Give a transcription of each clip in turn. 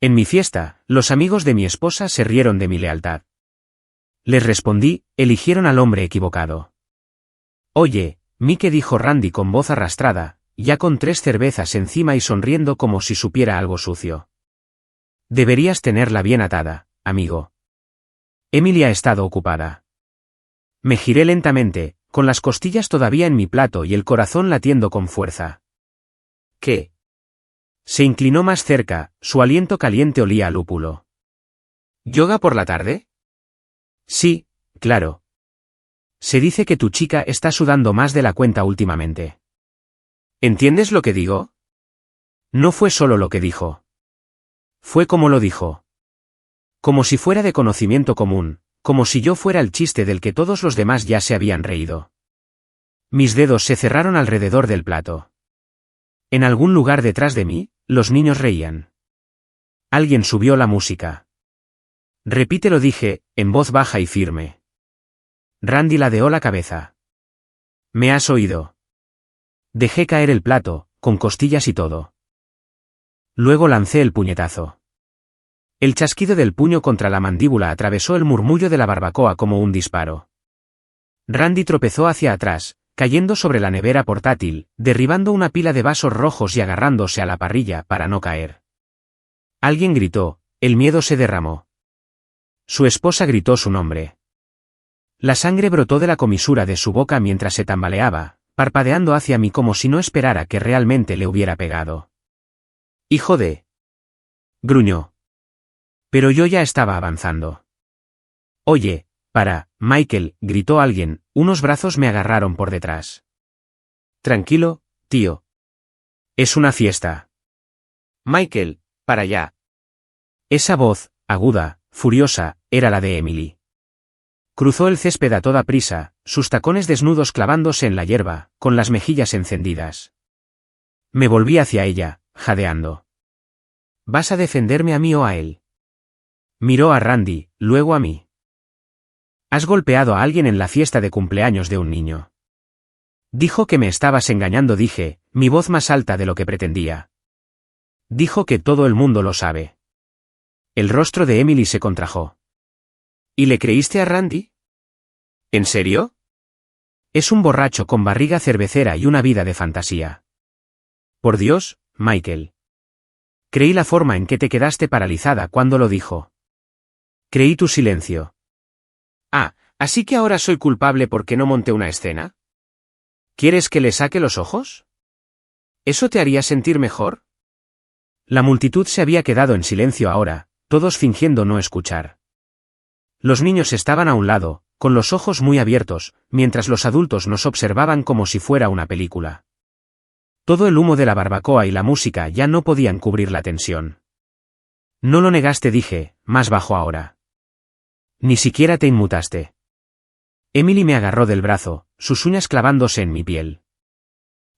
En mi fiesta, los amigos de mi esposa se rieron de mi lealtad. Les respondí, eligieron al hombre equivocado. Oye, Mike, dijo Randy con voz arrastrada, ya con 3 cervezas encima y sonriendo como si supiera algo sucio. Deberías tenerla bien atada, amigo. Emily ha estado ocupada. Me giré lentamente, con las costillas todavía en mi plato y el corazón latiendo con fuerza. ¿Qué? Se inclinó más cerca, su aliento caliente olía a lúpulo. ¿Yoga por la tarde? Sí, claro. Se dice que tu chica está sudando más de la cuenta últimamente. ¿Entiendes lo que digo? No fue solo lo que dijo. Fue como lo dijo. Como si fuera de conocimiento común, como si yo fuera el chiste del que todos los demás ya se habían reído. Mis dedos se cerraron alrededor del plato. En algún lugar detrás de mí, los niños reían. Alguien subió la música. Repítelo, dije, en voz baja y firme. Randy ladeó la cabeza. ¿Me has oído? Dejé caer el plato, con costillas y todo. Luego lancé el puñetazo. El chasquido del puño contra la mandíbula atravesó el murmullo de la barbacoa como un disparo. Randy tropezó hacia atrás, cayendo sobre la nevera portátil, derribando una pila de vasos rojos y agarrándose a la parrilla para no caer. Alguien gritó, el miedo se derramó. Su esposa gritó su nombre. La sangre brotó de la comisura de su boca mientras se tambaleaba, parpadeando hacia mí como si no esperara que realmente le hubiera pegado. ¡Hijo de! Gruñó. Pero yo ya estaba avanzando. Oye, para, Michael, gritó alguien, unos brazos me agarraron por detrás. Tranquilo, tío. Es una fiesta. Michael, para allá. Esa voz, aguda, furiosa, era la de Emily. Cruzó el césped a toda prisa, sus tacones desnudos clavándose en la hierba, con las mejillas encendidas. Me volví hacia ella, jadeando. ¿Vas a defenderme a mí o a él? Miró a Randy, luego a mí. Has golpeado a alguien en la fiesta de cumpleaños de un niño. Dijo que me estabas engañando, dije, mi voz más alta de lo que pretendía. Dijo que todo el mundo lo sabe. El rostro de Emily se contrajo. ¿Y le creíste a Randy? ¿En serio? Es un borracho con barriga cervecera y una vida de fantasía. Por Dios, Michael. Creí la forma en que te quedaste paralizada cuando lo dijo. Creí tu silencio. Ah, ¿así que ahora soy culpable porque no monté una escena? ¿Quieres que le saque los ojos? ¿Eso te haría sentir mejor? La multitud se había quedado en silencio ahora, todos fingiendo no escuchar. Los niños estaban a un lado, con los ojos muy abiertos, mientras los adultos nos observaban como si fuera una película. Todo el humo de la barbacoa y la música ya no podían cubrir la tensión. No lo negaste, dije, más bajo ahora. Ni siquiera te inmutaste. Emily me agarró del brazo, sus uñas clavándose en mi piel.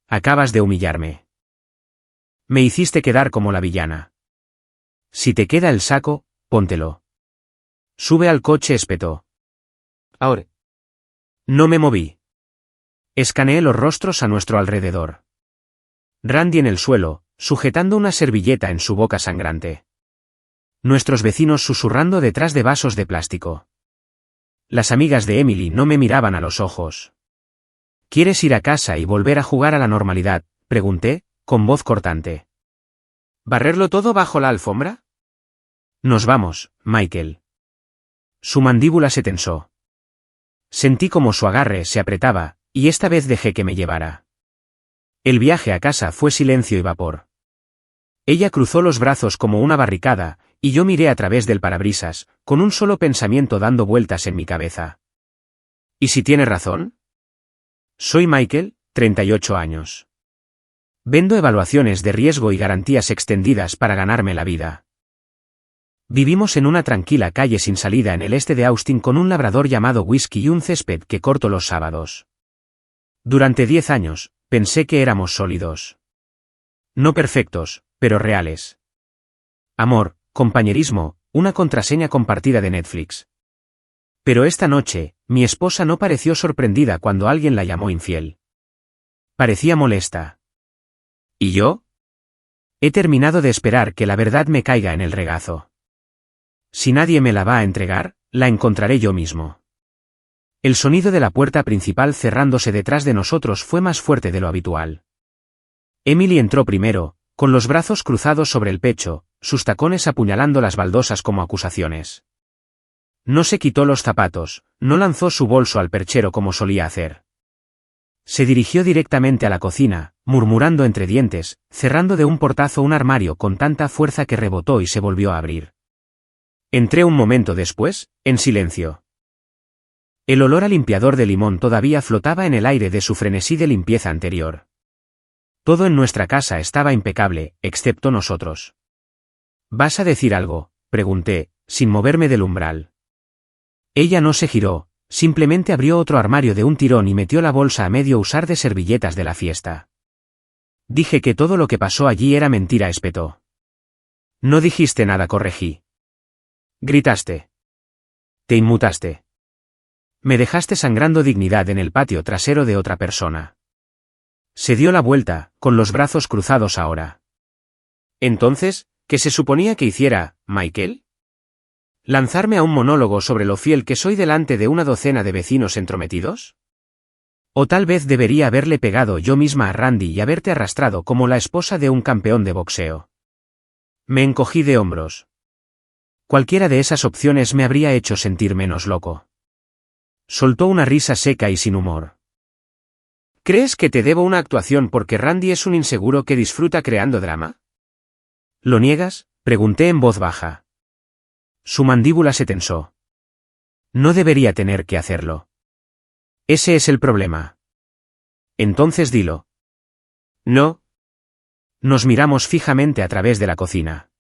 Acabas de humillarme. Me hiciste quedar como la villana. Si te queda el saco, póntelo. Sube al coche, espetó. Ahora. No me moví. Escaneé los rostros a nuestro alrededor. Randy en el suelo, sujetando una servilleta en su boca sangrante. Nuestros vecinos susurrando detrás de vasos de plástico. Las amigas de Emily no me miraban a los ojos. ¿Quieres ir a casa y volver a jugar a la normalidad?, pregunté, con voz cortante. ¿Barrerlo todo bajo la alfombra? Nos vamos, Michael. Su mandíbula se tensó. Sentí como su agarre se apretaba, y esta vez dejé que me llevara. El viaje a casa fue silencio y vapor. Ella cruzó los brazos como una barricada, y yo miré a través del parabrisas, con un solo pensamiento dando vueltas en mi cabeza. ¿Y si tiene razón? Soy Michael, 38 años. Vendo evaluaciones de riesgo y garantías extendidas para ganarme la vida. Vivimos en una tranquila calle sin salida en el este de Austin con un labrador llamado Whisky y un césped que corto los sábados. Durante 10 años, pensé que éramos sólidos. No perfectos, pero reales. Amor, compañerismo, una contraseña compartida de Netflix. Pero esta noche, mi esposa no pareció sorprendida cuando alguien la llamó infiel. Parecía molesta. ¿Y yo? He terminado de esperar que la verdad me caiga en el regazo. Si nadie me la va a entregar, la encontraré yo mismo. El sonido de la puerta principal cerrándose detrás de nosotros fue más fuerte de lo habitual. Emily entró primero, con los brazos cruzados sobre el pecho, sus tacones apuñalando las baldosas como acusaciones. No se quitó los zapatos, no lanzó su bolso al perchero como solía hacer. Se dirigió directamente a la cocina, murmurando entre dientes, cerrando de un portazo un armario con tanta fuerza que rebotó y se volvió a abrir. Entré un momento después, en silencio. El olor a limpiador de limón todavía flotaba en el aire de su frenesí de limpieza anterior. Todo en nuestra casa estaba impecable, excepto nosotros. ¿Vas a decir algo?, pregunté, sin moverme del umbral. Ella no se giró, simplemente abrió otro armario de un tirón y metió la bolsa a medio usar de servilletas de la fiesta. Dije que todo lo que pasó allí era mentira, espetó. No dijiste nada, corregí. Gritaste. Te inmutaste. Me dejaste sangrando dignidad en el patio trasero de otra persona. Se dio la vuelta, con los brazos cruzados ahora. Entonces, ¿qué se suponía que hiciera, Michael? ¿Lanzarme a un monólogo sobre lo fiel que soy delante de una docena de vecinos entrometidos? O tal vez debería haberle pegado yo misma a Randy y haberte arrastrado como la esposa de un campeón de boxeo. Me encogí de hombros. Cualquiera de esas opciones me habría hecho sentir menos loco. Soltó una risa seca y sin humor. ¿Crees que te debo una actuación porque Randy es un inseguro que disfruta creando drama? ¿Lo niegas?, pregunté en voz baja. Su mandíbula se tensó. No debería tener que hacerlo. Ese es el problema. Entonces dilo. No. Nos miramos fijamente a través de la cocina.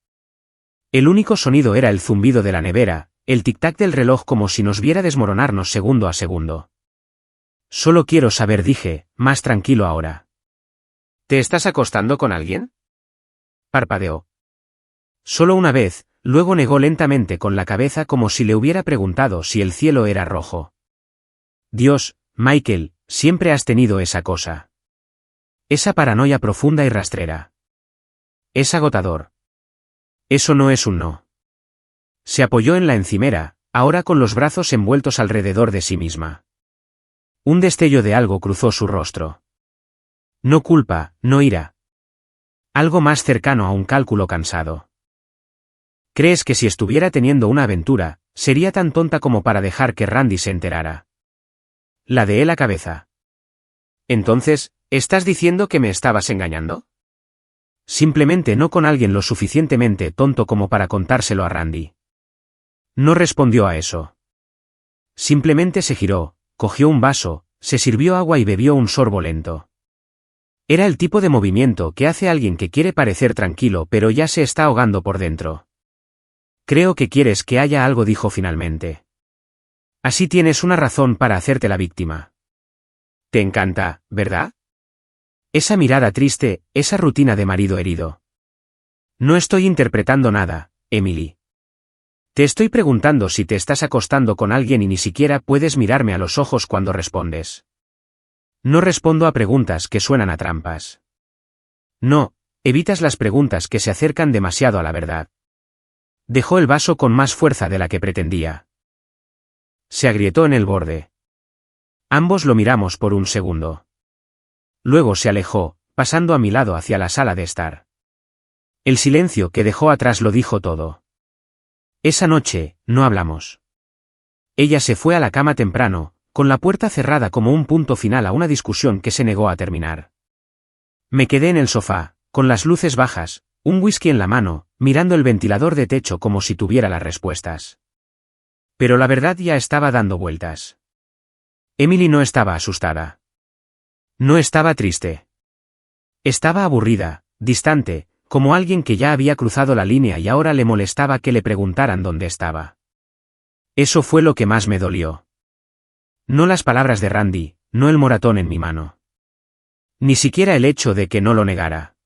El único sonido era el zumbido de la nevera, el tic-tac del reloj como si nos viera desmoronarnos segundo a segundo. Solo quiero saber, dije, más tranquilo ahora. ¿Te estás acostando con alguien? Parpadeó. Solo una vez, luego negó lentamente con la cabeza como si le hubiera preguntado si el cielo era rojo. Dios, Michael, siempre has tenido esa cosa. Esa paranoia profunda y rastrera. Es agotador. Eso no es un no. Se apoyó en la encimera, ahora con los brazos envueltos alrededor de sí misma. Un destello de algo cruzó su rostro. No culpa, no ira. Algo más cercano a un cálculo cansado. ¿Crees que si estuviera teniendo una aventura, sería tan tonta como para dejar que Randy se enterara? Ladeé la cabeza. Entonces, ¿estás diciendo que me estabas engañando? Simplemente no con alguien lo suficientemente tonto como para contárselo a Randy. No respondió a eso. Simplemente se giró, cogió un vaso, se sirvió agua y bebió un sorbo lento. Era el tipo de movimiento que hace alguien que quiere parecer tranquilo pero ya se está ahogando por dentro. Creo que quieres que haya algo, dijo finalmente. Así tienes una razón para hacerte la víctima. Te encanta, ¿verdad? Esa mirada triste, esa rutina de marido herido. No estoy interpretando nada, Emily. Te estoy preguntando si te estás acostando con alguien y ni siquiera puedes mirarme a los ojos cuando respondes. No respondo a preguntas que suenan a trampas. No, evitas las preguntas que se acercan demasiado a la verdad. Dejó el vaso con más fuerza de la que pretendía. Se agrietó en el borde. Ambos lo miramos por un segundo. Luego se alejó, pasando a mi lado hacia la sala de estar. El silencio que dejó atrás lo dijo todo. Esa noche, no hablamos. Ella se fue a la cama temprano, con la puerta cerrada como un punto final a una discusión que se negó a terminar. Me quedé en el sofá, con las luces bajas, un whisky en la mano, mirando el ventilador de techo como si tuviera las respuestas. Pero la verdad ya estaba dando vueltas. Emily no estaba asustada. No estaba triste. Estaba aburrida, distante, como alguien que ya había cruzado la línea y ahora le molestaba que le preguntaran dónde estaba. Eso fue lo que más me dolió. No las palabras de Randy, no el moratón en mi mano. Ni siquiera el hecho de que no lo negara.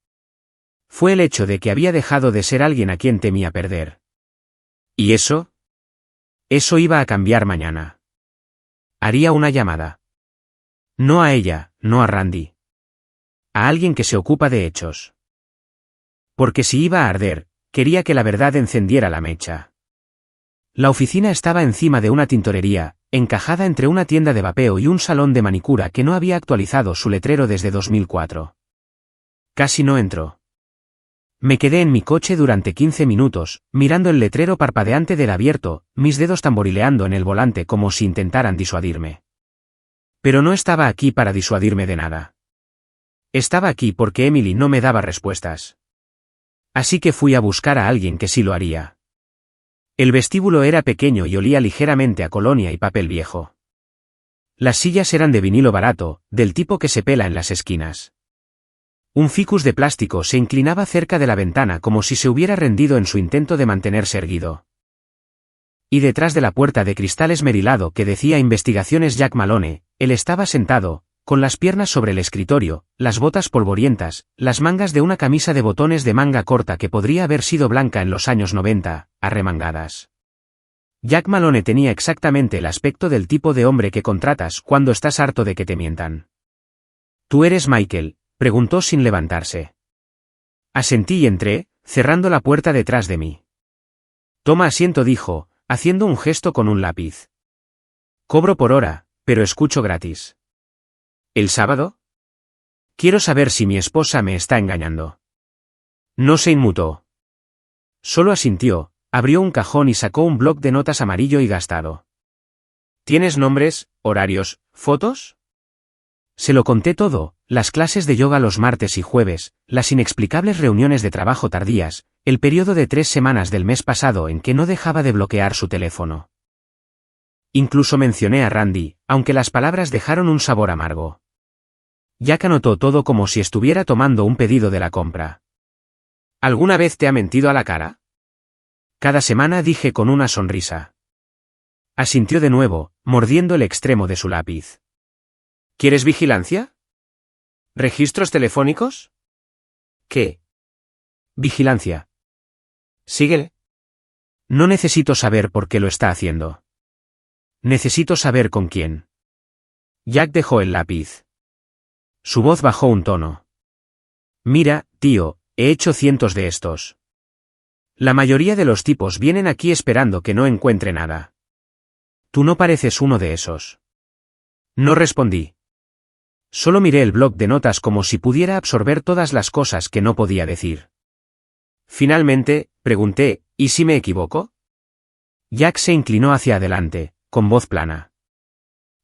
Fue el hecho de que había dejado de ser alguien a quien temía perder. ¿Y eso? Eso iba a cambiar mañana. Haría una llamada. No a ella, no a Randy. A alguien que se ocupa de hechos. Porque si iba a arder, quería que la verdad encendiera la mecha. La oficina estaba encima de una tintorería, encajada entre una tienda de vapeo y un salón de manicura que no había actualizado su letrero desde 2004. Casi no entró. Me quedé en mi coche durante 15 minutos, mirando el letrero parpadeante del abierto, mis dedos tamborileando en el volante como si intentaran disuadirme. Pero no estaba aquí para disuadirme de nada. Estaba aquí porque Emily no me daba respuestas. Así que fui a buscar a alguien que sí lo haría. El vestíbulo era pequeño y olía ligeramente a colonia y papel viejo. Las sillas eran de vinilo barato, del tipo que se pela en las esquinas. Un ficus de plástico se inclinaba cerca de la ventana como si se hubiera rendido en su intento de mantenerse erguido. Y detrás de la puerta de cristal esmerilado que decía Investigaciones Jack Malone, él estaba sentado, con las piernas sobre el escritorio, las botas polvorientas, las mangas de una camisa de botones de manga corta que podría haber sido blanca en los años 90, arremangadas. Jack Malone tenía exactamente el aspecto del tipo de hombre que contratas cuando estás harto de que te mientan. ¿Tú eres Michael?, preguntó sin levantarse. Asentí y entré, cerrando la puerta detrás de mí. Toma asiento, dijo, haciendo un gesto con un lápiz. Cobro por hora, pero escucho gratis. ¿El sábado? Quiero saber si mi esposa me está engañando. No se inmutó. Solo asintió, abrió un cajón y sacó un bloc de notas amarillo y gastado. ¿Tienes nombres, horarios, fotos? Se lo conté todo, las clases de yoga los martes y jueves, las inexplicables reuniones de trabajo tardías, el periodo de 3 semanas del mes pasado en que no dejaba de bloquear su teléfono. Incluso mencioné a Randy, aunque las palabras dejaron un sabor amargo. Jack anotó todo como si estuviera tomando un pedido de la compra. ¿Alguna vez te ha mentido a la cara? Cada semana, dije con una sonrisa. Asintió de nuevo, mordiendo el extremo de su lápiz. ¿Quieres vigilancia? ¿Registros telefónicos? ¿Qué? Vigilancia. Síguele. No necesito saber por qué lo está haciendo. Necesito saber con quién. Jack dejó el lápiz. Su voz bajó un tono. Mira, tío, he hecho cientos de estos. La mayoría de los tipos vienen aquí esperando que no encuentre nada. Tú no pareces uno de esos. No respondí. Solo miré el bloc de notas como si pudiera absorber todas las cosas que no podía decir. Finalmente, pregunté, ¿y si me equivoco? Jack se inclinó hacia adelante, con voz plana.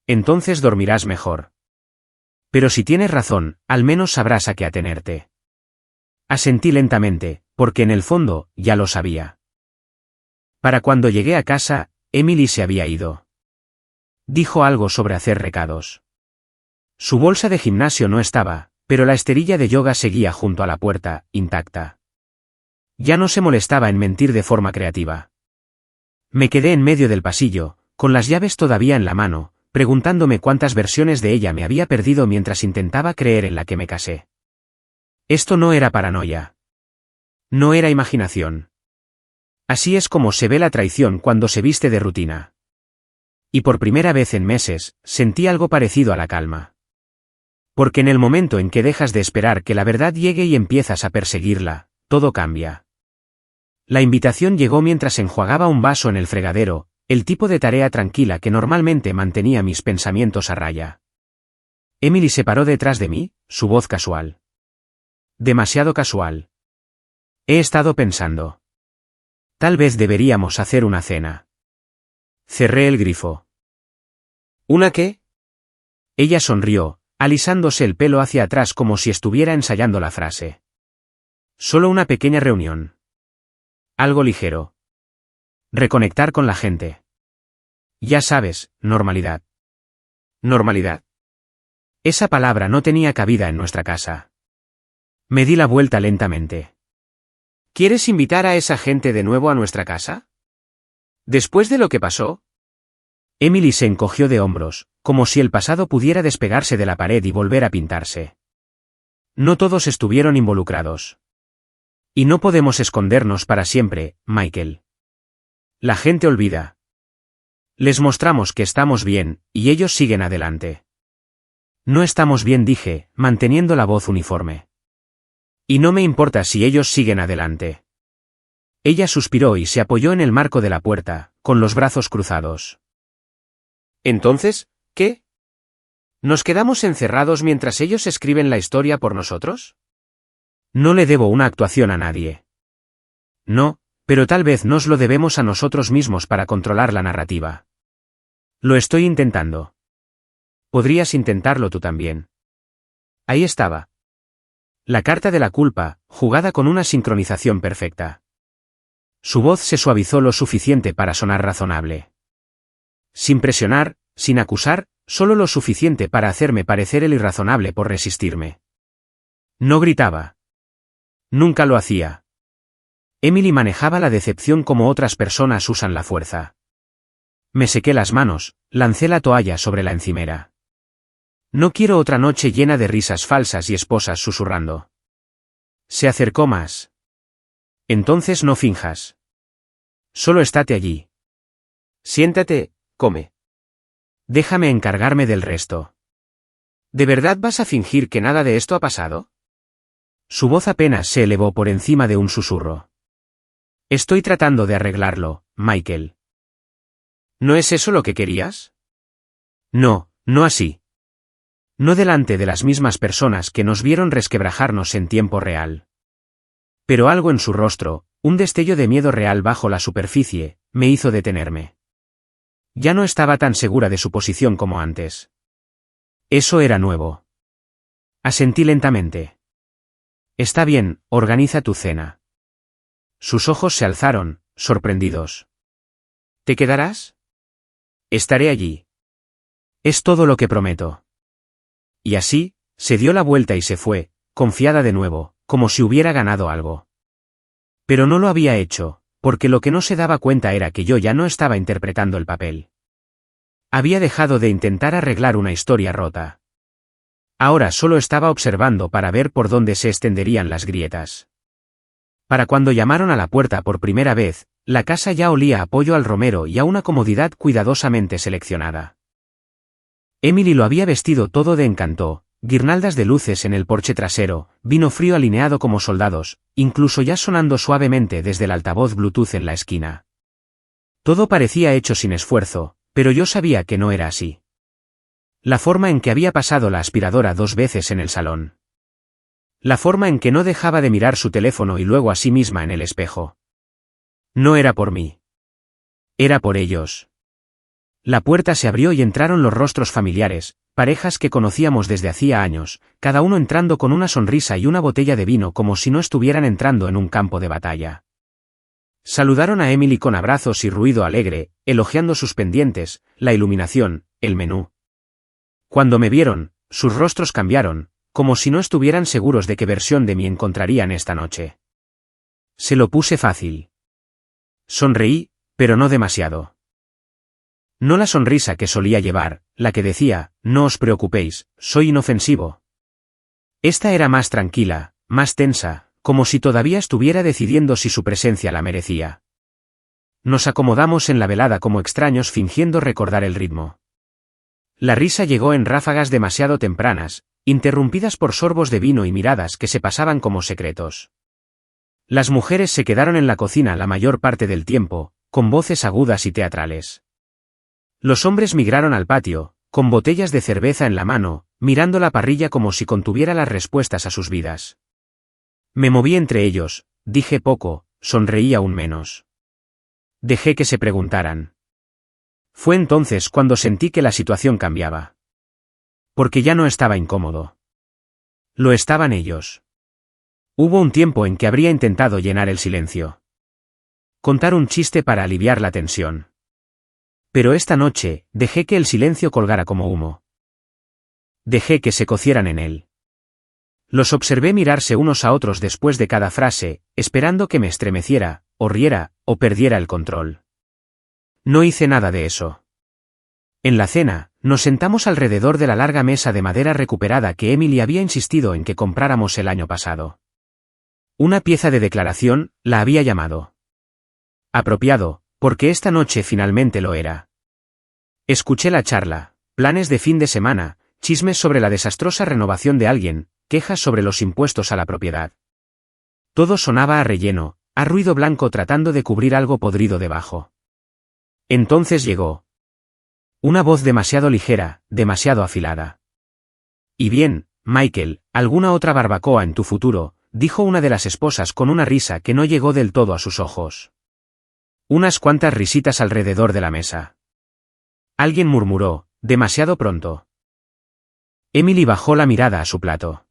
Entonces dormirás mejor. Pero si tienes razón, al menos sabrás a qué atenerte. Asentí lentamente, porque en el fondo, ya lo sabía. Para cuando llegué a casa, Emily se había ido. Dijo algo sobre hacer recados. Su bolsa de gimnasio no estaba, pero la esterilla de yoga seguía junto a la puerta, intacta. Ya no se molestaba en mentir de forma creativa. Me quedé en medio del pasillo, con las llaves todavía en la mano, preguntándome cuántas versiones de ella me había perdido mientras intentaba creer en la que me casé. Esto no era paranoia. No era imaginación. Así es como se ve la traición cuando se viste de rutina. Y por primera vez en meses, sentí algo parecido a la calma. Porque en el momento en que dejas de esperar que la verdad llegue y empiezas a perseguirla, todo cambia. La invitación llegó mientras enjuagaba un vaso en el fregadero, el tipo de tarea tranquila que normalmente mantenía mis pensamientos a raya. Emily se paró detrás de mí, su voz casual. Demasiado casual. He estado pensando. Tal vez deberíamos hacer una cena. Cerré el grifo. ¿Una qué? Ella sonrió, alisándose el pelo hacia atrás como si estuviera ensayando la frase. Solo una pequeña reunión. Algo ligero. Reconectar con la gente. Ya sabes, normalidad. ¿Normalidad? Esa palabra no tenía cabida en nuestra casa. Me di la vuelta lentamente. ¿Quieres invitar a esa gente de nuevo a nuestra casa? ¿Después de lo que pasó? Emily se encogió de hombros, como si el pasado pudiera despegarse de la pared y volver a pintarse. No todos estuvieron involucrados. Y no podemos escondernos para siempre, Michael. La gente olvida. Les mostramos que estamos bien, y ellos siguen adelante. No estamos bien, dije, manteniendo la voz uniforme. Y no me importa si ellos siguen adelante. Ella suspiró y se apoyó en el marco de la puerta, con los brazos cruzados. ¿Entonces, qué? ¿Nos quedamos encerrados mientras ellos escriben la historia por nosotros? No le debo una actuación a nadie. No, pero tal vez nos lo debemos a nosotros mismos para controlar la narrativa. Lo estoy intentando. Podrías intentarlo tú también. Ahí estaba. La carta de la culpa, jugada con una sincronización perfecta. Su voz se suavizó lo suficiente para sonar razonable. Sin presionar, sin acusar, solo lo suficiente para hacerme parecer el irrazonable por resistirme. No gritaba. Nunca lo hacía. Emily manejaba la decepción como otras personas usan la fuerza. Me sequé las manos, lancé la toalla sobre la encimera. No quiero otra noche llena de risas falsas y esposas susurrando. Se acercó más. Entonces no finjas. Solo estate allí. Siéntate, come. Déjame encargarme del resto. ¿De verdad vas a fingir que nada de esto ha pasado? Su voz apenas se elevó por encima de un susurro. Estoy tratando de arreglarlo, Michael. ¿No es eso lo que querías? No, no así. No delante de las mismas personas que nos vieron resquebrajarnos en tiempo real. Pero algo en su rostro, un destello de miedo real bajo la superficie, me hizo detenerme. Ya no estaba tan segura de su posición como antes. Eso era nuevo. Asentí lentamente. Está bien, organiza tu cena. Sus ojos se alzaron, sorprendidos. ¿Te quedarás? Estaré allí. Es todo lo que prometo. Y así, se dio la vuelta y se fue, confiada de nuevo, como si hubiera ganado algo. Pero no lo había hecho, porque lo que no se daba cuenta era que yo ya no estaba interpretando el papel. Había dejado de intentar arreglar una historia rota. Ahora solo estaba observando para ver por dónde se extenderían las grietas. Para cuando llamaron a la puerta por primera vez, la casa ya olía a pollo al romero y a una comodidad cuidadosamente seleccionada. Emily lo había vestido todo de encanto, guirnaldas de luces en el porche trasero, vino frío alineado como soldados, incluso ya sonando suavemente desde el altavoz Bluetooth en la esquina. Todo parecía hecho sin esfuerzo, pero yo sabía que no era así. La forma en que había pasado la aspiradora 2 veces en el salón. La forma en que no dejaba de mirar su teléfono y luego a sí misma en el espejo. No era por mí. Era por ellos. La puerta se abrió y entraron los rostros familiares, parejas que conocíamos desde hacía años, cada uno entrando con una sonrisa y una botella de vino como si no estuvieran entrando en un campo de batalla. Saludaron a Emily con abrazos y ruido alegre, elogiando sus pendientes, la iluminación, el menú. Cuando me vieron, sus rostros cambiaron, como si no estuvieran seguros de qué versión de mí encontrarían esta noche. Se lo puse fácil. Sonreí, pero no demasiado. No la sonrisa que solía llevar, la que decía, no os preocupéis, soy inofensivo. Esta era más tranquila, más tensa, como si todavía estuviera decidiendo si su presencia la merecía. Nos acomodamos en la velada como extraños fingiendo recordar el ritmo. La risa llegó en ráfagas demasiado tempranas, interrumpidas por sorbos de vino y miradas que se pasaban como secretos. Las mujeres se quedaron en la cocina la mayor parte del tiempo, con voces agudas y teatrales. Los hombres migraron al patio, con botellas de cerveza en la mano, mirando la parrilla como si contuviera las respuestas a sus vidas. Me moví entre ellos, dije poco, sonreí aún menos. Dejé que se preguntaran. Fue entonces cuando sentí que la situación cambiaba. Porque ya no estaba incómodo. Lo estaban ellos. Hubo un tiempo en que habría intentado llenar el silencio. Contar un chiste para aliviar la tensión. Pero esta noche, dejé que el silencio colgara como humo. Dejé que se cocieran en él. Los observé mirarse unos a otros después de cada frase, esperando que me estremeciera, o riera, o perdiera el control. No hice nada de eso. En la cena, nos sentamos alrededor de la larga mesa de madera recuperada que Emily había insistido en que compráramos el año pasado. Una pieza de declaración, la había llamado. Apropiado, porque esta noche finalmente lo era. Escuché la charla, planes de fin de semana, chismes sobre la desastrosa renovación de alguien, quejas sobre los impuestos a la propiedad. Todo sonaba a relleno, a ruido blanco tratando de cubrir algo podrido debajo. Entonces llegó una voz demasiado ligera, demasiado afilada. «Y bien, Michael, ¿alguna otra barbacoa en tu futuro?», dijo una de las esposas con una risa que no llegó del todo a sus ojos. Unas cuantas risitas alrededor de la mesa. Alguien murmuró, «demasiado pronto». Emily bajó la mirada a su plato.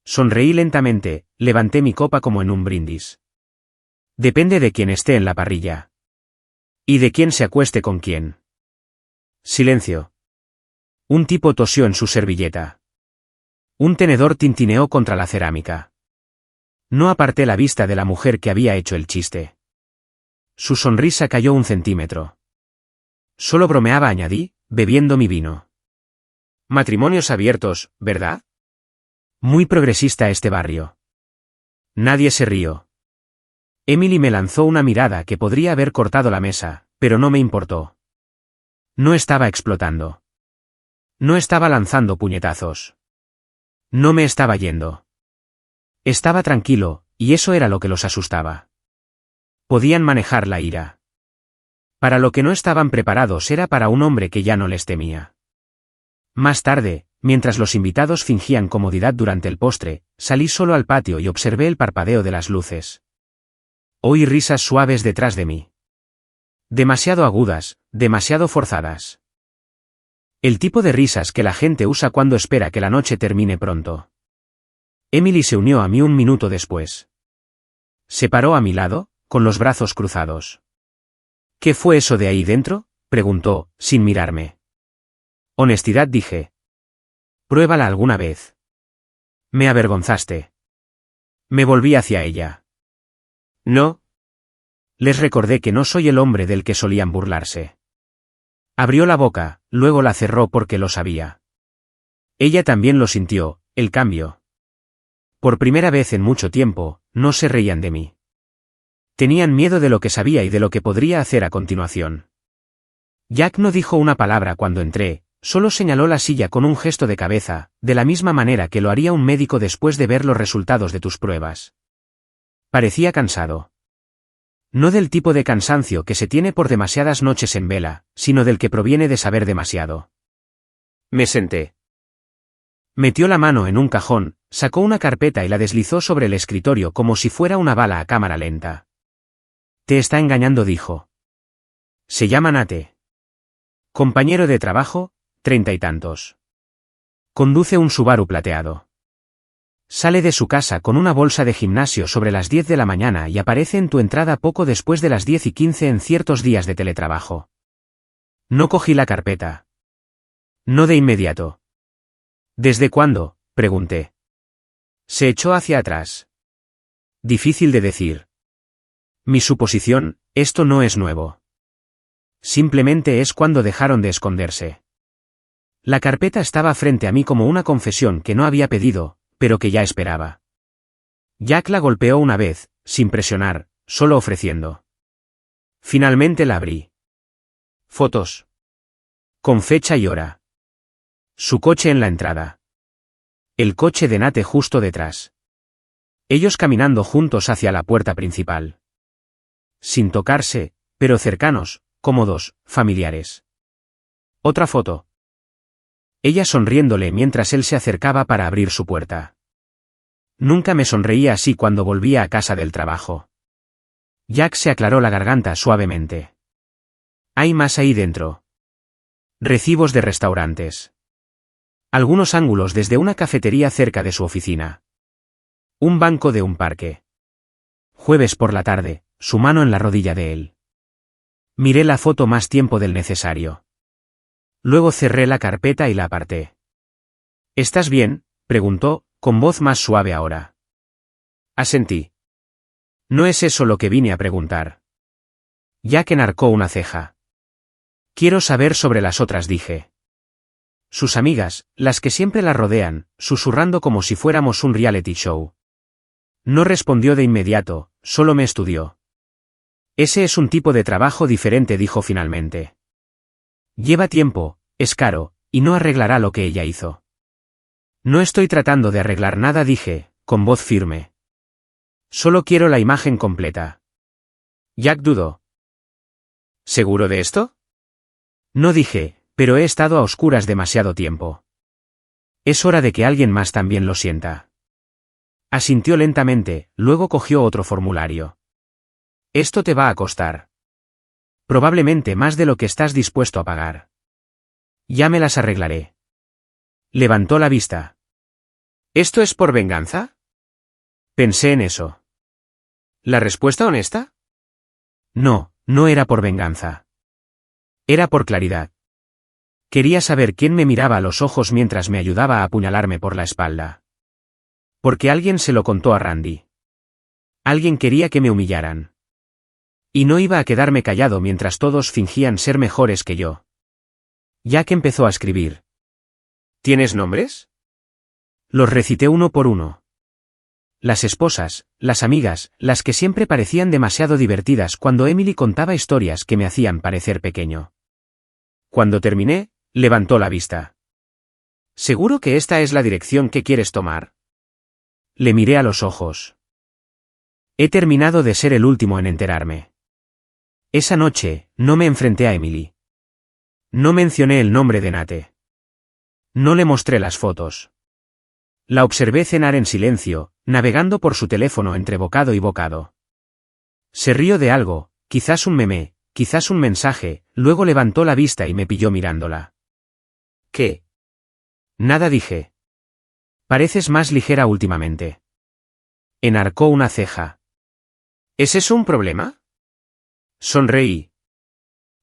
Sonreí lentamente, levanté mi copa como en un brindis. Depende de quién esté en la parrilla. Y de quién se acueste con quién. Silencio. Un tipo tosió en su servilleta. Un tenedor tintineó contra la cerámica. No aparté la vista de la mujer que había hecho el chiste. Su sonrisa cayó 1 centímetro. Solo bromeaba, añadí, bebiendo mi vino. Matrimonios abiertos, ¿verdad? Muy progresista este barrio. Nadie se rió. Emily me lanzó una mirada que podría haber cortado la mesa, pero no me importó. No estaba explotando. No estaba lanzando puñetazos. No me estaba yendo. Estaba tranquilo, y eso era lo que los asustaba. Podían manejar la ira. Para lo que no estaban preparados era para un hombre que ya no les temía. Más tarde, mientras los invitados fingían comodidad durante el postre, salí solo al patio y observé el parpadeo de las luces. Oí risas suaves detrás de mí. Demasiado agudas, demasiado forzadas. El tipo de risas que la gente usa cuando espera que la noche termine pronto. Emily se unió a mí 1 minuto después. Se paró a mi lado, con los brazos cruzados. «¿Qué fue eso de ahí dentro?», preguntó, sin mirarme. Honestidad, dije. Pruébala alguna vez. Me avergonzaste. Me volví hacia ella. No. Les recordé que no soy el hombre del que solían burlarse. Abrió la boca, luego la cerró porque lo sabía. Ella también lo sintió, el cambio. Por primera vez en mucho tiempo, no se reían de mí. Tenían miedo de lo que sabía y de lo que podría hacer a continuación. Jack no dijo una palabra cuando entré, solo señaló la silla con un gesto de cabeza, de la misma manera que lo haría un médico después de ver los resultados de tus pruebas. Parecía cansado. No del tipo de cansancio que se tiene por demasiadas noches en vela, sino del que proviene de saber demasiado. Me senté. Metió la mano en un cajón, sacó una carpeta y la deslizó sobre el escritorio como si fuera una bala a cámara lenta. Te está engañando, dijo. Se llama Nate. Compañero de trabajo, 30 y tantos. Conduce un Subaru plateado. Sale de su casa con una bolsa de gimnasio sobre las 10 de la mañana y aparece en tu entrada poco después de las 10:15 en ciertos días de teletrabajo. No cogí la carpeta. No de inmediato. ¿Desde cuándo?, pregunté. Se echó hacia atrás. Difícil de decir. Mi suposición, esto no es nuevo. Simplemente es cuando dejaron de esconderse. La carpeta estaba frente a mí como una confesión que no había pedido, pero que ya esperaba. Jack la golpeó una vez, sin presionar, solo ofreciendo. Finalmente la abrí. Fotos. Con fecha y hora. Su coche en la entrada. El coche de Nate justo detrás. Ellos caminando juntos hacia la puerta principal. Sin tocarse, pero cercanos, cómodos, familiares. Otra foto. Ella sonriéndole mientras él se acercaba para abrir su puerta. Nunca me sonreía así cuando volvía a casa del trabajo. Jack se aclaró la garganta suavemente. Hay más ahí dentro. Recibos de restaurantes. Algunos ángulos desde una cafetería cerca de su oficina. Un banco de un parque. Jueves por la tarde, su mano en la rodilla de él. Miré la foto más tiempo del necesario. Luego cerré la carpeta y la aparté. ¿Estás bien?, preguntó, con voz más suave ahora. Asentí. No es eso lo que vine a preguntar. Jack enarcó una ceja. Quiero saber sobre las otras, dije. Sus amigas, las que siempre la rodean, susurrando como si fuéramos un reality show. No respondió de inmediato, solo me estudió. Ese es un tipo de trabajo diferente, dijo finalmente. Lleva tiempo, es caro, y no arreglará lo que ella hizo. No estoy tratando de arreglar nada, dije, con voz firme. Solo quiero la imagen completa. Jack dudó. ¿Seguro de esto? No dije, pero he estado a oscuras demasiado tiempo. Es hora de que alguien más también lo sienta. Asintió lentamente, luego cogió otro formulario. Esto te va a costar. Probablemente más de lo que estás dispuesto a pagar. Ya me las arreglaré. Levantó la vista. ¿Esto es por venganza? Pensé en eso. ¿La respuesta honesta? No, no era por venganza. Era por claridad. Quería saber quién me miraba a los ojos mientras me ayudaba a apuñalarme por la espalda. Porque alguien se lo contó a Randy. Alguien quería que me humillaran. Y no iba a quedarme callado mientras todos fingían ser mejores que yo. Jack empezó a escribir. ¿Tienes nombres? Los recité uno por uno. Las esposas, las amigas, las que siempre parecían demasiado divertidas cuando Emily contaba historias que me hacían parecer pequeño. Cuando terminé, levantó la vista. ¿Seguro que esta es la dirección que quieres tomar? Le miré a los ojos. He terminado de ser el último en enterarme. Esa noche, no me enfrenté a Emily. No mencioné el nombre de Nate. No le mostré las fotos. La observé cenar en silencio, navegando por su teléfono entre bocado y bocado. Se rió de algo, quizás un meme, quizás un mensaje, luego levantó la vista y me pilló mirándola. ¿Qué? Nada dije. Pareces más ligera últimamente. Enarcó una ceja. ¿Es eso un problema? Sonreí.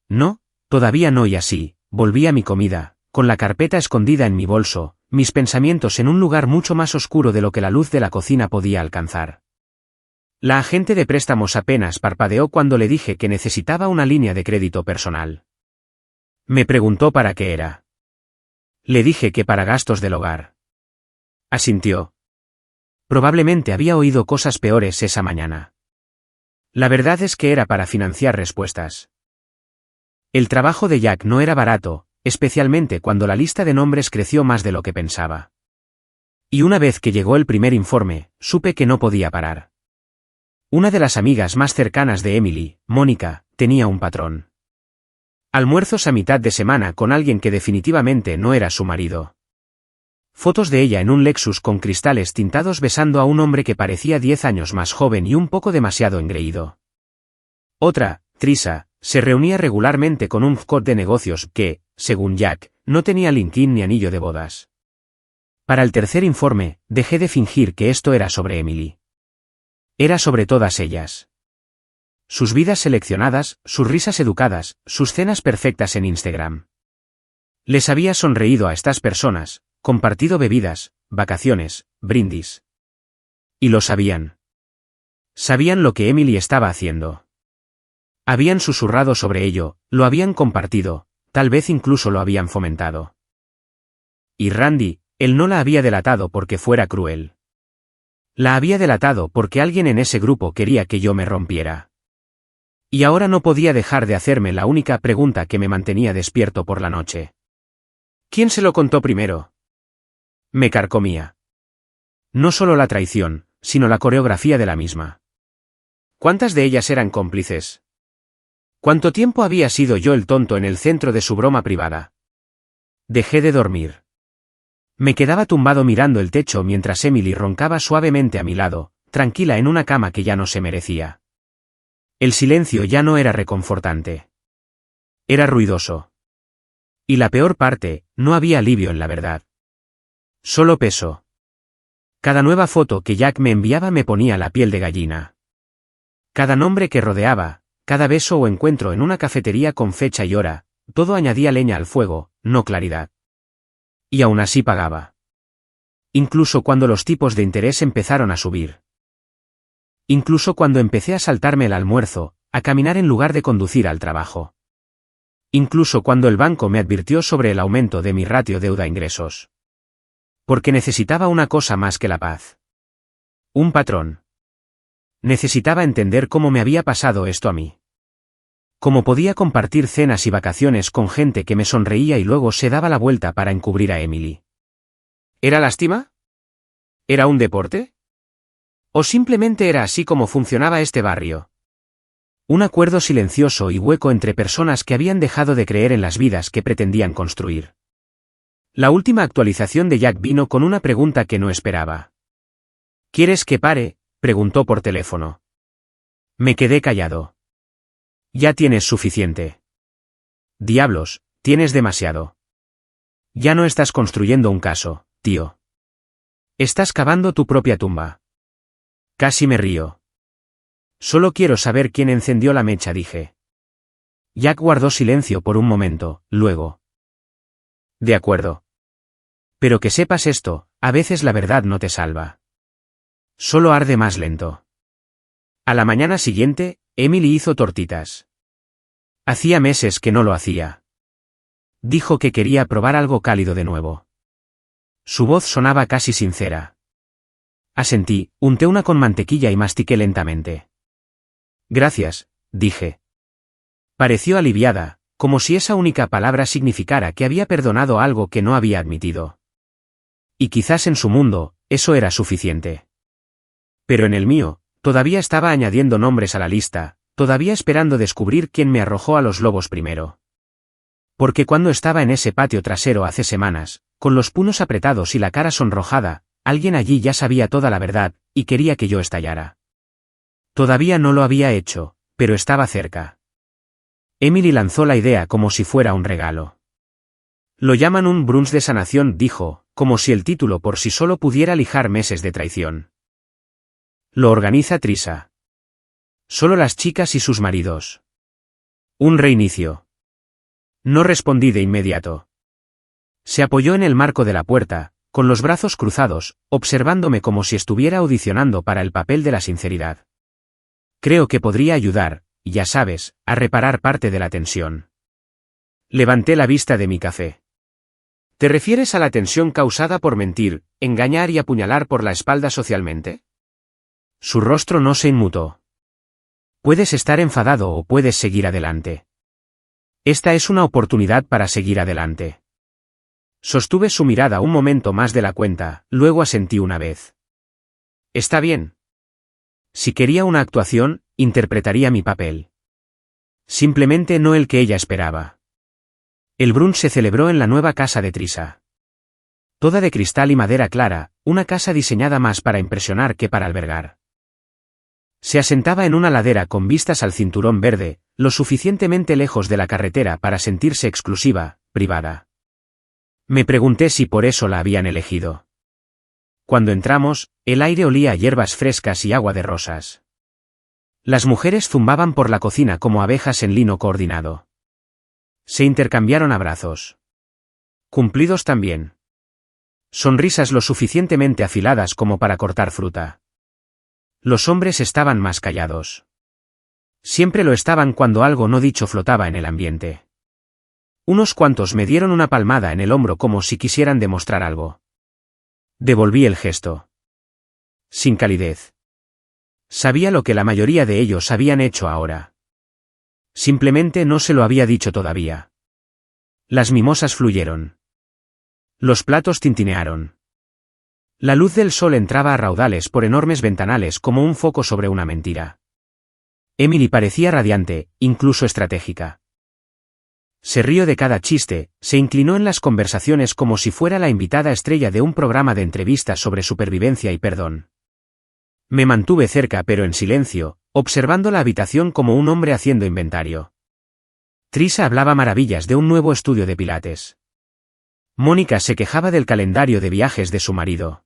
No, todavía no, y así, volví a mi comida, con la carpeta escondida en mi bolso, mis pensamientos en un lugar mucho más oscuro de lo que la luz de la cocina podía alcanzar. La agente de préstamos apenas parpadeó cuando le dije que necesitaba una línea de crédito personal. Me preguntó para qué era. Le dije que para gastos del hogar. Asintió. Probablemente había oído cosas peores esa mañana. La verdad es que era para financiar respuestas. El trabajo de Jack no era barato, especialmente cuando la lista de nombres creció más de lo que pensaba. Y una vez que llegó el primer informe, supe que no podía parar. Una de las amigas más cercanas de Emily, Mónica, tenía un patrón. Almuerzos a mitad de semana con alguien que definitivamente no era su marido. Fotos de ella en un Lexus con cristales tintados besando a un hombre que parecía 10 años más joven y un poco demasiado engreído. Otra, Trisa, se reunía regularmente con un FCOT de negocios que, según Jack, no tenía LinkedIn ni anillo de bodas. Para el tercer informe, dejé de fingir que esto era sobre Emily. Era sobre todas ellas. Sus vidas seleccionadas, sus risas educadas, sus cenas perfectas en Instagram. Les había sonreído a estas personas, compartido bebidas, vacaciones, brindis. Y lo sabían. Sabían lo que Emily estaba haciendo. Habían susurrado sobre ello, lo habían compartido, tal vez incluso lo habían fomentado. Y Randy, él no la había delatado porque fuera cruel. La había delatado porque alguien en ese grupo quería que yo me rompiera. Y ahora no podía dejar de hacerme la única pregunta que me mantenía despierto por la noche. ¿Quién se lo contó primero? Me carcomía. No solo la traición, sino la coreografía de la misma. ¿Cuántas de ellas eran cómplices? ¿Cuánto tiempo había sido yo el tonto en el centro de su broma privada? Dejé de dormir. Me quedaba tumbado mirando el techo mientras Emily roncaba suavemente a mi lado, tranquila en una cama que ya no se merecía. El silencio ya no era reconfortante. Era ruidoso. Y la peor parte, no había alivio en la verdad. Solo peso. Cada nueva foto que Jack me enviaba me ponía la piel de gallina. Cada nombre que rodeaba, cada beso o encuentro en una cafetería con fecha y hora, todo añadía leña al fuego, no claridad. Y aún así pagaba. Incluso cuando los tipos de interés empezaron a subir. Incluso cuando empecé a saltarme el almuerzo, a caminar en lugar de conducir al trabajo. Incluso cuando el banco me advirtió sobre el aumento de mi ratio deuda-ingresos. Porque necesitaba una cosa más que la paz. Un patrón. Necesitaba entender cómo me había pasado esto a mí. Cómo podía compartir cenas y vacaciones con gente que me sonreía y luego se daba la vuelta para encubrir a Emily. ¿Era lástima? ¿Era un deporte? ¿O simplemente era así como funcionaba este barrio? Un acuerdo silencioso y hueco entre personas que habían dejado de creer en las vidas que pretendían construir. La última actualización de Jack vino con una pregunta que no esperaba. ¿Quieres que pare?, preguntó por teléfono. Me quedé callado. Ya tienes suficiente. Diablos, tienes demasiado. Ya no estás construyendo un caso, tío. Estás cavando tu propia tumba. Casi me río. Solo quiero saber quién encendió la mecha, dije. Jack guardó silencio por un momento, luego. De acuerdo. Pero que sepas esto, a veces la verdad no te salva. Solo arde más lento. A la mañana siguiente, Emily hizo tortitas. Hacía meses que no lo hacía. Dijo que quería probar algo cálido de nuevo. Su voz sonaba casi sincera. Asentí, unté una con mantequilla y mastiqué lentamente. Gracias, dije. Pareció aliviada, como si esa única palabra significara que había perdonado algo que no había admitido. Y quizás en su mundo, eso era suficiente. Pero en el mío, todavía estaba añadiendo nombres a la lista, todavía esperando descubrir quién me arrojó a los lobos primero. Porque cuando estaba en ese patio trasero hace semanas, con los puños apretados y la cara sonrojada, alguien allí ya sabía toda la verdad, y quería que yo estallara. Todavía no lo había hecho, pero estaba cerca. Emily lanzó la idea como si fuera un regalo. Lo llaman un brunch de sanación, dijo, como si el título por sí solo pudiera lijar meses de traición. Lo organiza Trisa. Solo las chicas y sus maridos. Un reinicio. No respondí de inmediato. Se apoyó en el marco de la puerta, con los brazos cruzados, observándome como si estuviera audicionando para el papel de la sinceridad. Creo que podría ayudar, ya sabes, a reparar parte de la tensión. Levanté la vista de mi café. ¿Te refieres a la tensión causada por mentir, engañar y apuñalar por la espalda socialmente? Su rostro no se inmutó. Puedes estar enfadado o puedes seguir adelante. Esta es una oportunidad para seguir adelante. Sostuve su mirada un momento más de la cuenta, luego asentí una vez. Está bien. Si quería una actuación, interpretaría mi papel. Simplemente no el que ella esperaba. El brunch se celebró en la nueva casa de Trisa. Toda de cristal y madera clara, una casa diseñada más para impresionar que para albergar. Se asentaba en una ladera con vistas al cinturón verde, lo suficientemente lejos de la carretera para sentirse exclusiva, privada. Me pregunté si por eso la habían elegido. Cuando entramos, el aire olía a hierbas frescas y agua de rosas. Las mujeres zumbaban por la cocina como abejas en lino coordinado. Se intercambiaron abrazos. Cumplidos también. Sonrisas lo suficientemente afiladas como para cortar fruta. Los hombres estaban más callados. Siempre lo estaban cuando algo no dicho flotaba en el ambiente. Unos cuantos me dieron una palmada en el hombro como si quisieran demostrar algo. Devolví el gesto. Sin calidez. Sabía lo que la mayoría de ellos habían hecho ahora. Simplemente no se lo había dicho todavía. Las mimosas fluyeron. Los platos tintinearon. La luz del sol entraba a raudales por enormes ventanales como un foco sobre una mentira. Emily parecía radiante, incluso estratégica. Se rió de cada chiste, se inclinó en las conversaciones como si fuera la invitada estrella de un programa de entrevistas sobre supervivencia y perdón. Me mantuve cerca pero en silencio, observando la habitación como un hombre haciendo inventario. Trisa hablaba maravillas de un nuevo estudio de pilates. Mónica se quejaba del calendario de viajes de su marido.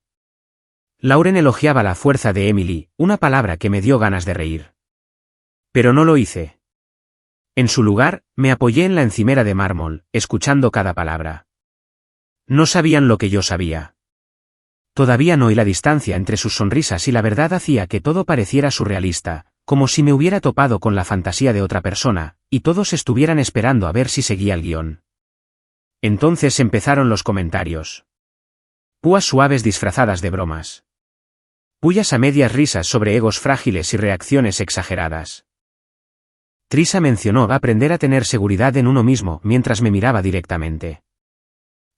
Lauren elogiaba la fuerza de Emily, una palabra que me dio ganas de reír. Pero no lo hice. En su lugar, me apoyé en la encimera de mármol, escuchando cada palabra. No sabían lo que yo sabía. Todavía no, y la distancia entre sus sonrisas y la verdad hacía que todo pareciera surrealista, como si me hubiera topado con la fantasía de otra persona, y todos estuvieran esperando a ver si seguía el guión. Entonces empezaron los comentarios. Púas suaves disfrazadas de bromas. Pullas a medias risas sobre egos frágiles y reacciones exageradas. Trisa mencionó aprender a tener seguridad en uno mismo mientras me miraba directamente.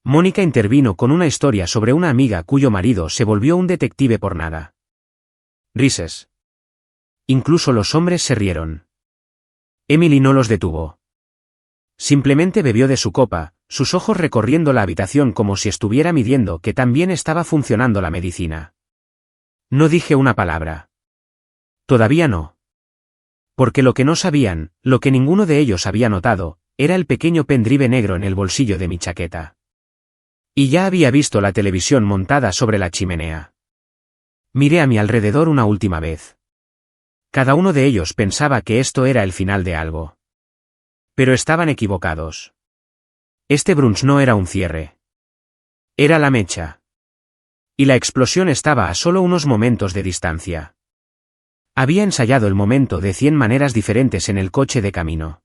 Mónica intervino con una historia sobre una amiga cuyo marido se volvió un detective por nada. Rises. Incluso los hombres se rieron. Emily no los detuvo. Simplemente bebió de su copa, sus ojos recorriendo la habitación como si estuviera midiendo que también estaba funcionando la medicina. No dije una palabra. Todavía no. Porque lo que no sabían, lo que ninguno de ellos había notado, era el pequeño pendrive negro en el bolsillo de mi chaqueta. Y ya había visto la televisión montada sobre la chimenea. Miré a mi alrededor una última vez. Cada uno de ellos pensaba que esto era el final de algo. Pero estaban equivocados. Este brunch no era un cierre. Era la mecha. Y la explosión estaba a solo unos momentos de distancia. Había ensayado el momento de 100 maneras diferentes en el coche de camino.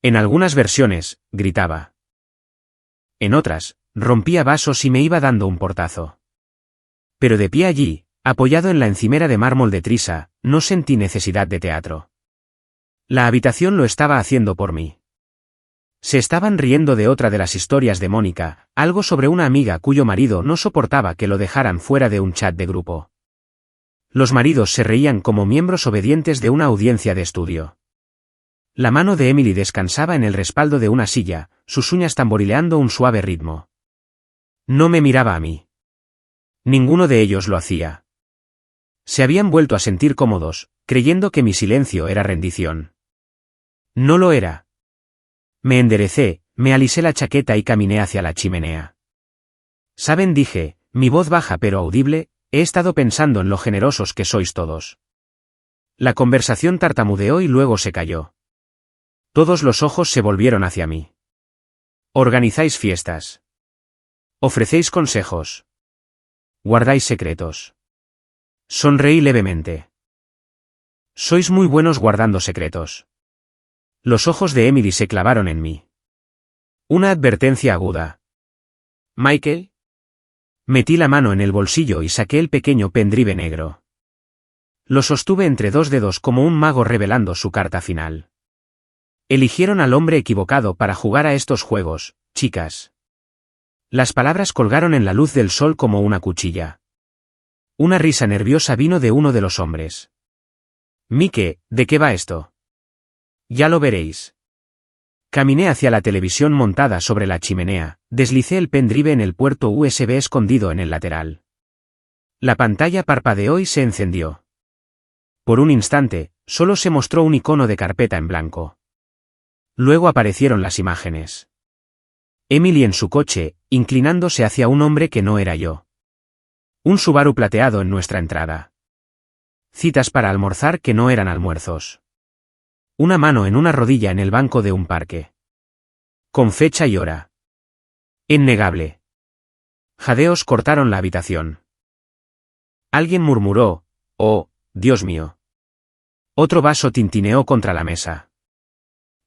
En algunas versiones, gritaba. En otras, rompía vasos y me iba dando un portazo. Pero de pie allí, apoyado en la encimera de mármol de Trisa, no sentí necesidad de teatro. La habitación lo estaba haciendo por mí. Se estaban riendo de otra de las historias de Mónica, algo sobre una amiga cuyo marido no soportaba que lo dejaran fuera de un chat de grupo. Los maridos se reían como miembros obedientes de una audiencia de estudio. La mano de Emily descansaba en el respaldo de una silla, sus uñas tamborileando un suave ritmo. No me miraba a mí. Ninguno de ellos lo hacía. Se habían vuelto a sentir cómodos, creyendo que mi silencio era rendición. No lo era. Me enderecé, me alisé la chaqueta y caminé hacia la chimenea. ¿Saben? Dije, mi voz baja pero audible, he estado pensando en lo generosos que sois todos. La conversación tartamudeó y luego se cayó. Todos los ojos se volvieron hacia mí. Organizáis fiestas. Ofrecéis consejos. Guardáis secretos. Sonreí levemente. Sois muy buenos guardando secretos. Los ojos de Emily se clavaron en mí. Una advertencia aguda. ¿Michael? Metí la mano en el bolsillo y saqué el pequeño pendrive negro. Lo sostuve entre dos dedos como un mago revelando su carta final. Eligieron al hombre equivocado para jugar a estos juegos, chicas. Las palabras colgaron en la luz del sol como una cuchilla. Una risa nerviosa vino de uno de los hombres. Mike, ¿de qué va esto? Ya lo veréis. Caminé hacia la televisión montada sobre la chimenea, deslicé el pendrive en el puerto USB escondido en el lateral. La pantalla parpadeó y se encendió. Por un instante, solo se mostró un icono de carpeta en blanco. Luego aparecieron las imágenes. Emily en su coche, inclinándose hacia un hombre que no era yo. Un Subaru plateado en nuestra entrada. Citas para almorzar que no eran almuerzos. Una mano en una rodilla en el banco de un parque. Con fecha y hora. Innegable. Jadeos cortaron la habitación. Alguien murmuró, «Oh, Dios mío». Otro vaso tintineó contra la mesa.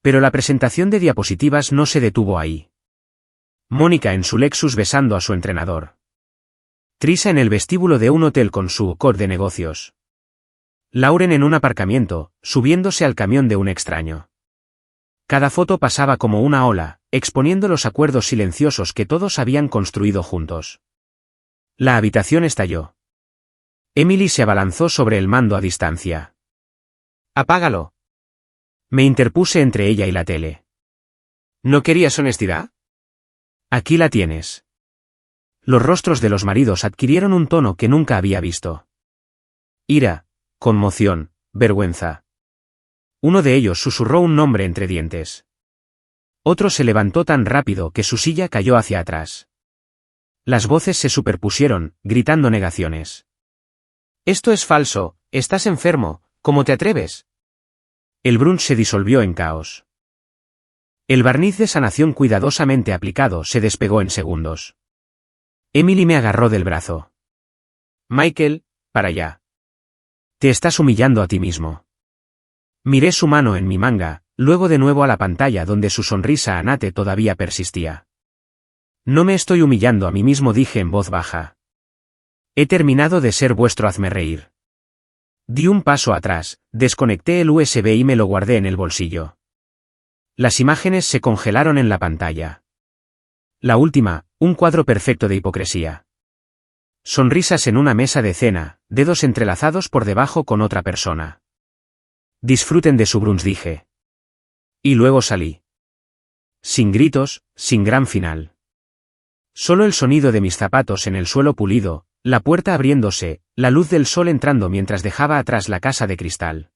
Pero la presentación de diapositivas no se detuvo ahí. Mónica en su Lexus besando a su entrenador. Trisa en el vestíbulo de un hotel con su core de negocios. Lauren en un aparcamiento, subiéndose al camión de un extraño. Cada foto pasaba como una ola, exponiendo los acuerdos silenciosos que todos habían construido juntos. La habitación estalló. Emily se abalanzó sobre el mando a distancia. «Apágalo». Me interpuse entre ella y la tele. ¿No querías honestidad? Aquí la tienes. Los rostros de los maridos adquirieron un tono que nunca había visto. Ira, conmoción, vergüenza. Uno de ellos susurró un nombre entre dientes. Otro se levantó tan rápido que su silla cayó hacia atrás. Las voces se superpusieron, gritando negaciones. «Esto es falso, estás enfermo, ¿cómo te atreves?» El brunch se disolvió en caos. El barniz de sanación cuidadosamente aplicado se despegó en segundos. Emily me agarró del brazo. «Michael, para allá. Te estás humillando a ti mismo». Miré su mano en mi manga, luego de nuevo a la pantalla donde su sonrisa anate todavía persistía. «No me estoy humillando a mí mismo», dije en voz baja. «He terminado de ser vuestro hazmerreír». Di un paso atrás, desconecté el USB y me lo guardé en el bolsillo. Las imágenes se congelaron en la pantalla. La última, un cuadro perfecto de hipocresía. Sonrisas en una mesa de cena, dedos entrelazados por debajo con otra persona. Disfruten de su brunch, dije. Y luego salí. Sin gritos, sin gran final. Solo el sonido de mis zapatos en el suelo pulido, la puerta abriéndose, la luz del sol entrando mientras dejaba atrás la casa de cristal.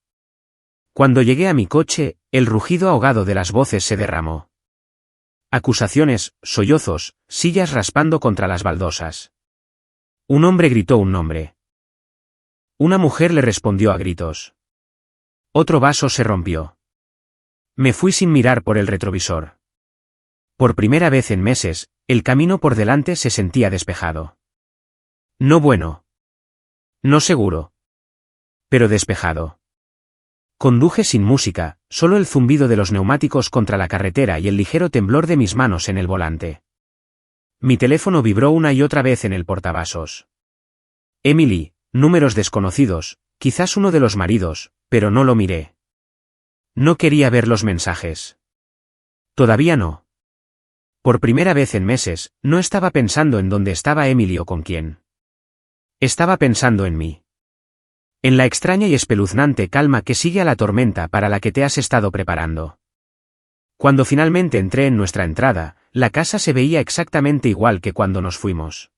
Cuando llegué a mi coche, el rugido ahogado de las voces se derramó. Acusaciones, sollozos, sillas raspando contra las baldosas. Un hombre gritó un nombre. Una mujer le respondió a gritos. Otro vaso se rompió. Me fui sin mirar por el retrovisor. Por primera vez en meses, el camino por delante se sentía despejado. No bueno. No seguro. Pero despejado. Conduje sin música, solo el zumbido de los neumáticos contra la carretera y el ligero temblor de mis manos en el volante. Mi teléfono vibró una y otra vez en el portavasos. Emily, números desconocidos, quizás uno de los maridos, pero no lo miré. No quería ver los mensajes. Todavía no. Por primera vez en meses, no estaba pensando en dónde estaba Emily o con quién. Estaba pensando en mí. En la extraña y espeluznante calma que sigue a la tormenta para la que te has estado preparando. Cuando finalmente entré en nuestra entrada, la casa se veía exactamente igual que cuando nos fuimos.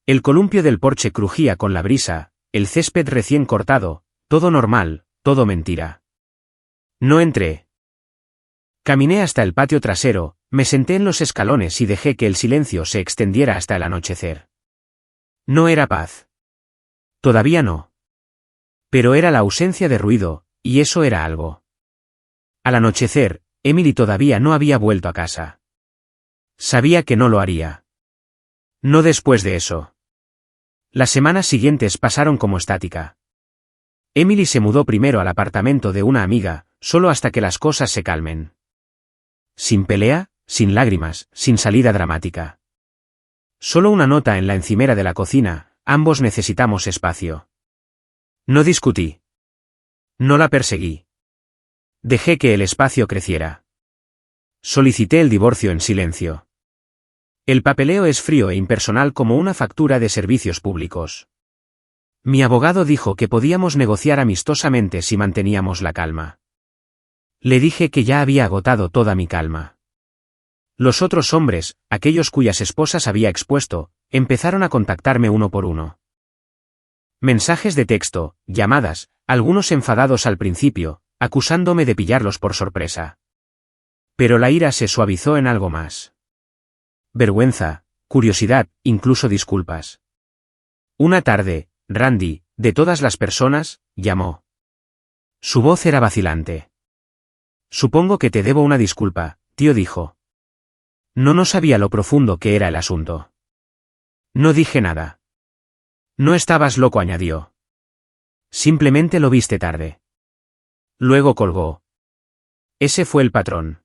El columpio del porche crujía con la brisa, el césped recién cortado, todo normal, todo mentira. No entré. Caminé hasta el patio trasero, me senté en los escalones y dejé que el silencio se extendiera hasta el anochecer. No era paz. Todavía no. Pero era la ausencia de ruido, y eso era algo. Al anochecer, Emily todavía no había vuelto a casa. Sabía que no lo haría. No después de eso. Las semanas siguientes pasaron como estática. Emily se mudó primero al apartamento de una amiga, solo hasta que las cosas se calmen. Sin pelea, sin lágrimas, sin salida dramática. Solo una nota en la encimera de la cocina, ambos necesitamos espacio. No discutí. No la perseguí. Dejé que el espacio creciera. Solicité el divorcio en silencio. El papeleo es frío e impersonal como una factura de servicios públicos. Mi abogado dijo que podíamos negociar amistosamente si manteníamos la calma. Le dije que ya había agotado toda mi calma. Los otros hombres, aquellos cuyas esposas había expuesto, empezaron a contactarme uno por uno. Mensajes de texto, llamadas, algunos enfadados al principio, acusándome de pillarlos por sorpresa. Pero la ira se suavizó en algo más. Vergüenza, curiosidad, incluso disculpas. Una tarde, Randy, de todas las personas, llamó. Su voz era vacilante. Supongo que te debo una disculpa, tío, dijo. No sabía lo profundo que era el asunto. No dije nada. No estabas loco, añadió. Simplemente lo viste tarde. Luego colgó. Ese fue el patrón.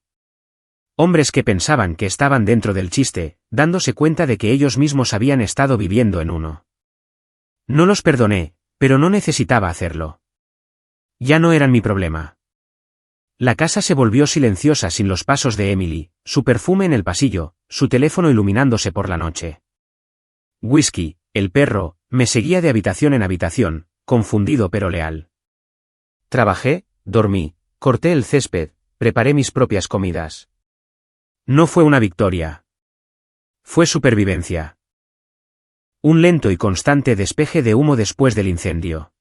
Hombres que pensaban que estaban dentro del chiste, dándose cuenta de que ellos mismos habían estado viviendo en uno. No los perdoné, pero no necesitaba hacerlo. Ya no eran mi problema. La casa se volvió silenciosa sin los pasos de Emily, su perfume en el pasillo, su teléfono iluminándose por la noche. Whisky, el perro, me seguía de habitación en habitación, confundido pero leal. Trabajé, dormí, corté el césped, preparé mis propias comidas. No fue una victoria. Fue supervivencia. Un lento y constante despeje de humo después del incendio.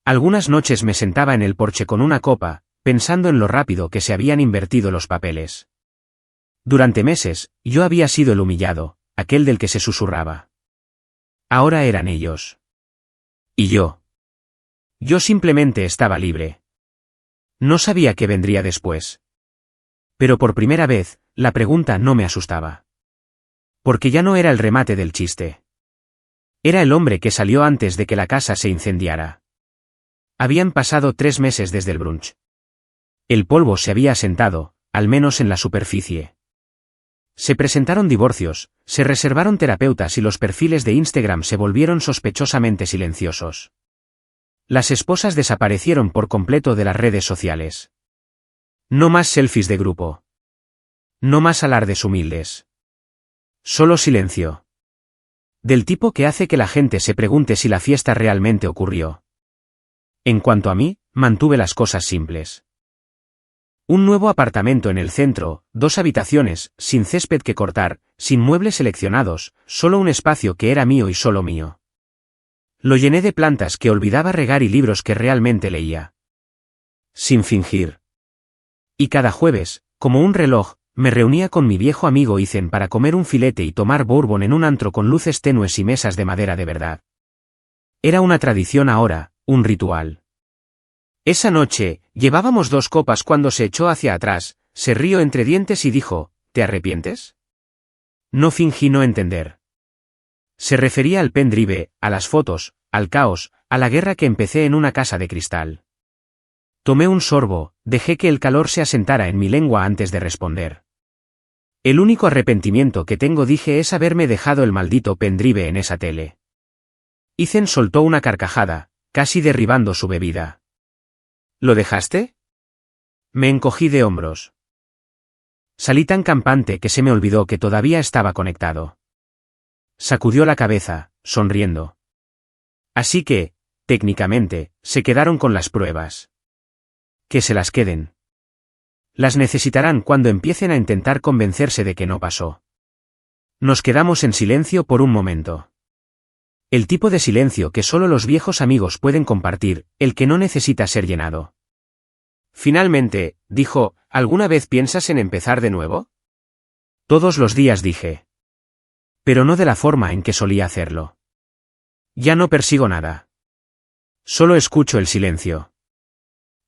Algunas noches me sentaba en el porche con una copa, pensando en lo rápido que se habían invertido los papeles. Durante meses, yo había sido el humillado, aquel del que se susurraba. Ahora eran ellos. Y yo. Yo simplemente estaba libre. No sabía qué vendría después. Pero por primera vez, la pregunta no me asustaba. Porque ya no era el remate del chiste. Era el hombre que salió antes de que la casa se incendiara. Habían pasado 3 meses desde el brunch. El polvo se había asentado, al menos en la superficie. Se presentaron divorcios, se reservaron terapeutas y los perfiles de Instagram se volvieron sospechosamente silenciosos. Las esposas desaparecieron por completo de las redes sociales. No más selfies de grupo. No más alardes humildes. Solo silencio. Del tipo que hace que la gente se pregunte si la fiesta realmente ocurrió. En cuanto a mí, mantuve las cosas simples. Un nuevo apartamento en el centro, 2 habitaciones, sin césped que cortar, sin muebles seleccionados, solo un espacio que era mío y solo mío. Lo llené de plantas que olvidaba regar y libros que realmente leía. Sin fingir. Y cada jueves, como un reloj, me reunía con mi viejo amigo Ethan para comer un filete y tomar bourbon en un antro con luces tenues y mesas de madera de verdad. Era una tradición ahora, un ritual. Esa noche, llevábamos 2 copas cuando se echó hacia atrás, se rió entre dientes y dijo, ¿te arrepientes? No fingí no entender. Se refería al pendrive, a las fotos, al caos, a la guerra que empecé en una casa de cristal. Tomé un sorbo, dejé que el calor se asentara en mi lengua antes de responder. El único arrepentimiento que tengo, dije, es haberme dejado el maldito pendrive en esa tele. Ethan soltó una carcajada, casi derribando su bebida. ¿Lo dejaste? Me encogí de hombros. Salí tan campante que se me olvidó que todavía estaba conectado. Sacudió la cabeza, sonriendo. Así que, técnicamente, se quedaron con las pruebas. Que se las queden. Las necesitarán cuando empiecen a intentar convencerse de que no pasó. Nos quedamos en silencio por un momento. El tipo de silencio que solo los viejos amigos pueden compartir, el que no necesita ser llenado. Finalmente, dijo, ¿alguna vez piensas en empezar de nuevo? Todos los días, dije. Pero no de la forma en que solía hacerlo. Ya no persigo nada. Solo escucho el silencio.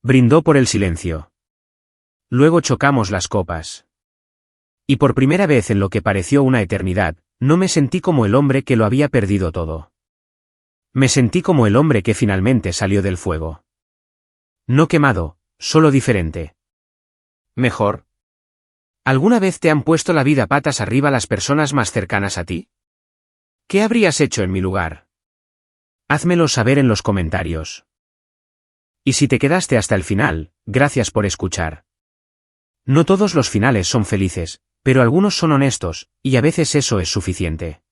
Brindó por el silencio. Luego chocamos las copas. Y por primera vez en lo que pareció una eternidad, no me sentí como el hombre que lo había perdido todo. Me sentí como el hombre que finalmente salió del fuego. No quemado, solo diferente. Mejor. ¿Alguna vez te han puesto la vida patas arriba las personas más cercanas a ti? ¿Qué habrías hecho en mi lugar? Házmelo saber en los comentarios. Y si te quedaste hasta el final, gracias por escuchar. No todos los finales son felices, pero algunos son honestos, y a veces eso es suficiente.